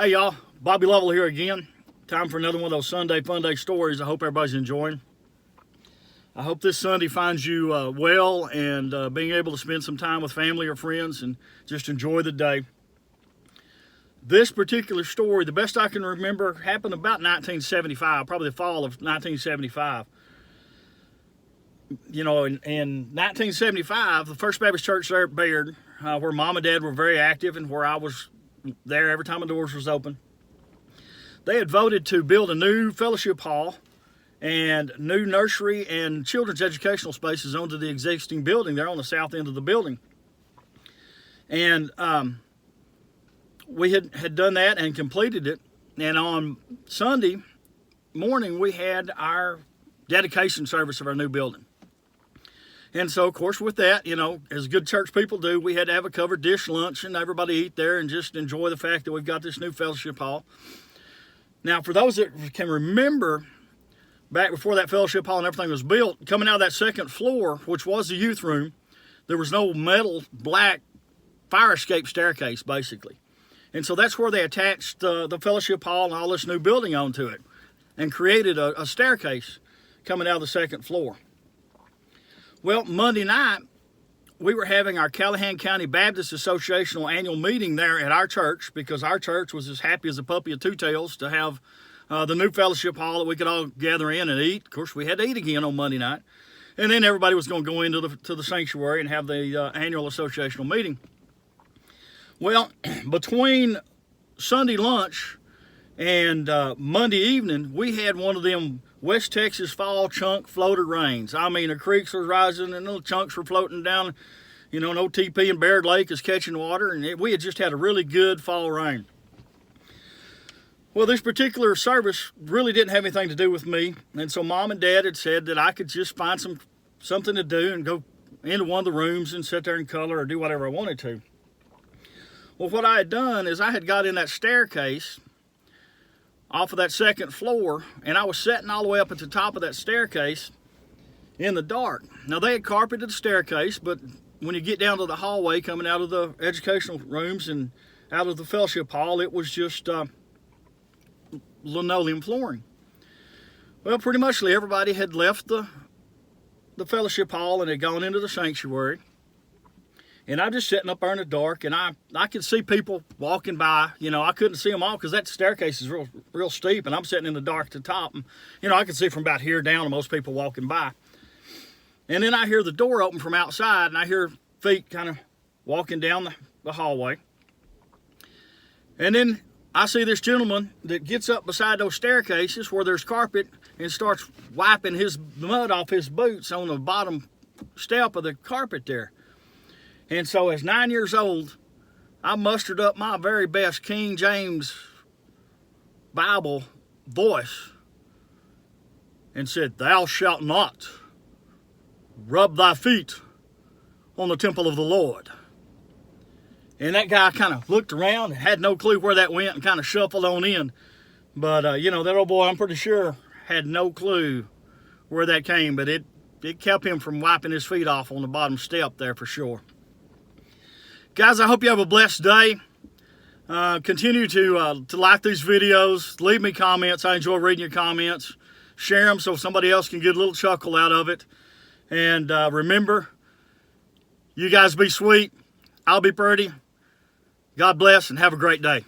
Hey y'all, Bobby Lovell here again. Time for another one of those Sunday Fun Day stories. I hope everybody's enjoying. I hope this Sunday finds you well and being able to spend some time with family or friends and just enjoy the day. This particular story, the best I can remember, happened about 1975, probably the fall of 1975. You know, in 1975, the First Baptist Church there at Bayard, where Mom and Dad were very active and where I was there every time the doors was open, they had voted to build a new fellowship hall and new nursery and children's educational spaces onto the existing building there on the south end of the building. And we had done that and completed it. And on Sunday morning, we had our dedication service of our new building. And so, of course, with that, you know, as good church people do, we had to have a covered dish lunch and everybody eat there and just enjoy the fact that we've got this new fellowship hall. Now, for those that can remember, back before that fellowship hall and everything was built, coming out of that second floor, which was the youth room, there was no metal black fire escape staircase, basically. And so that's where they attached the fellowship hall and all this new building onto it and created a staircase coming out of the second floor. Well, Monday night, we were having our Callahan County Baptist Associational annual meeting there at our church because our church was as happy as a puppy of two tails to have the new fellowship hall that we could all gather in and eat. Of course, we had to eat again on Monday night. And then everybody was going to go into the sanctuary and have the annual associational meeting. Well, between Sunday lunch and Monday evening, we had one of them West Texas fall chunk floater rains. I mean, the creeks were rising and little chunks were floating down. You know, an OTP in Baird Lake is catching water, and we had just had a really good fall rain. Well, this particular service really didn't have anything to do with me, and so Mom and Dad had said that I could just find something to do and go into one of the rooms and sit there and color or do whatever I wanted to. Well, what I had done is I had got in that staircase off of that second floor, and I was sitting all the way up at the top of that staircase in the dark. Now, they had carpeted the staircase, but when you get down to the hallway coming out of the educational rooms and out of the fellowship hall, it was just linoleum flooring. Well, pretty much everybody had left the fellowship hall and had gone into the sanctuary. And I'm just sitting up there in the dark, and I could see people walking by. You know, I couldn't see them all because that staircase is real steep, and I'm sitting in the dark at the top. And, you know, I could see from about here down to most people walking by. And then I hear the door open from outside, and I hear feet kind of walking down the hallway. And then I see this gentleman that gets up beside those staircases where there's carpet and starts wiping his mud off his boots on the bottom step of the carpet there. And so as 9 years old, I mustered up my very best King James Bible voice and said, "Thou shalt not rub thy feet on the temple of the Lord." And that guy kind of looked around and had no clue where that went and kind of shuffled on in. But, you know, that old boy, I'm pretty sure, had no clue where that came. But it kept him from wiping his feet off on the bottom step there for sure. Guys, I hope you have a blessed day. Continue to like these videos. Leave me comments. I enjoy reading your comments. Share them so somebody else can get a little chuckle out of it. And remember, you guys be sweet. I'll be pretty. God bless and have a great day.